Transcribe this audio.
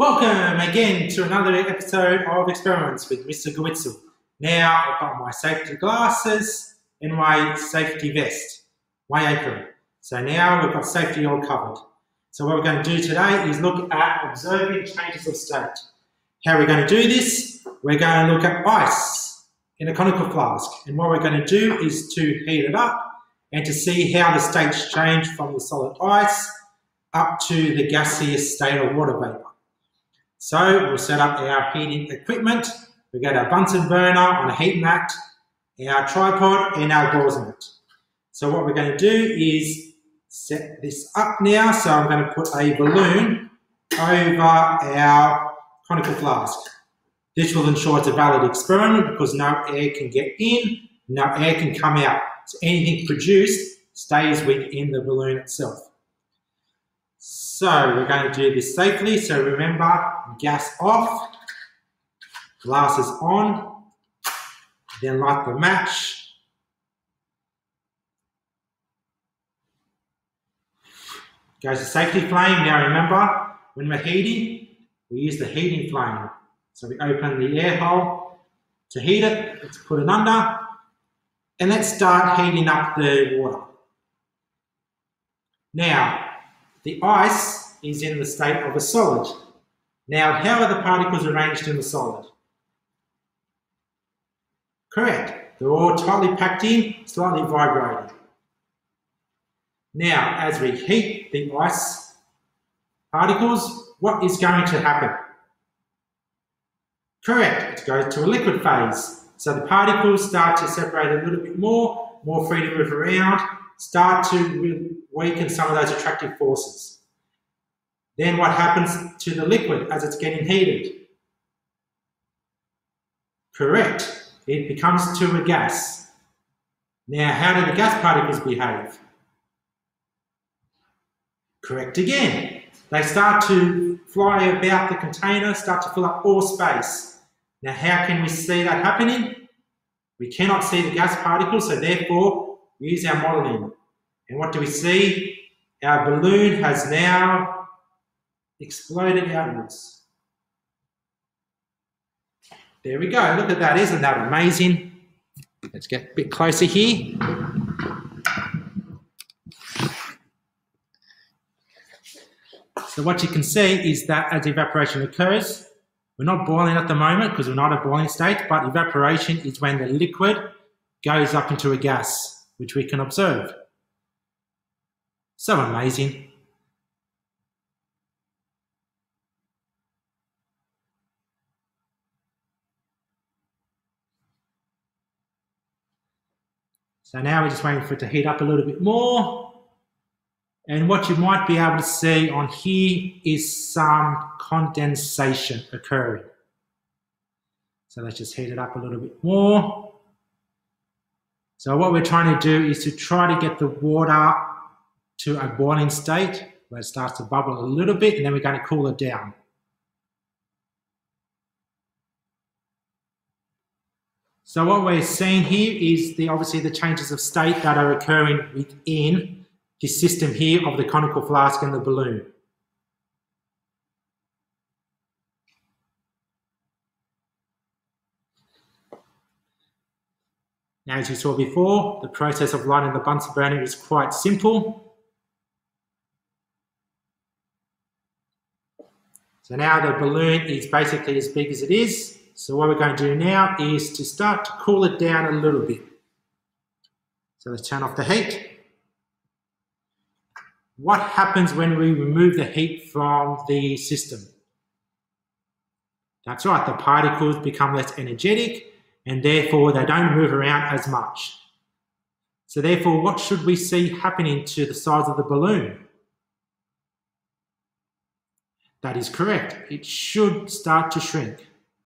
Welcome again to another episode of Experiments with Mr. Gewitzel. Now I've got my safety glasses and my safety vest, my apron. So now we've got safety all covered. So what we're going to do today is look at observing changes of state. How are we going to do this? We're going to look at ice in a conical flask. And what we're going to do is to heat it up and to see how the states change from the solid ice up to the gaseous state of water vapor. So we'll set up our heating equipment. We've got our Bunsen burner on a heat mat, our tripod and our gauze mat. So what we're going to do is set this up now. So I'm going to put a balloon over our conical flask. This will ensure it's a valid experiment because no air can get in, no air can come out. So anything produced stays within the balloon itself. So we're going to do this safely. So remember, gas off, glasses on, then light the match. Goes to safety flame. Now remember, when we're heating, we use the heating flame. So we open the air hole to heat it. Let's put it under, and let's start heating up the water. Now, the ice is in the state of a solid. Now, how are the particles arranged in the solid? Correct. They're all tightly packed in, slightly vibrating. Now, as we heat the ice particles, what is going to happen? Correct. It goes to a liquid phase. So the particles start to separate a little bit more free to move around, start to weaken some of those attractive forces. Then what happens to the liquid as it's getting heated? Correct. It becomes to a gas. Now, how do the gas particles behave? Correct again. They start to fly about the container, start to fill up all space. Now, how can we see that happening? We cannot see the gas particles, so therefore we use our modeling. And what do we see? Our balloon has now exploded outwards. There we go. Look at that. Isn't that amazing? Let's get a bit closer here. So what you can see is that as evaporation occurs, we're not boiling at the moment because we're not at a boiling state, but evaporation is when the liquid goes up into a gas, which we can observe. So amazing. So now we're just waiting for it to heat up a little bit more. And what you might be able to see on here is some condensation occurring. So let's just heat it up a little bit more. So what we're trying to do is to try to get the water to a boiling state where it starts to bubble a little bit, and then we're going to cool it down. So what we're seeing here is obviously the changes of state that are occurring within this system here of the conical flask and the balloon. Now, as you saw before, the process of lighting the Bunsen burner is quite simple. So now the balloon is basically as big as it is. So what we're going to do now is to start to cool it down a little bit. So let's turn off the heat. What happens when we remove the heat from the system? That's right, the particles become less energetic and therefore they don't move around as much. So therefore, what should we see happening to the size of the balloon? That is correct. It should start to shrink.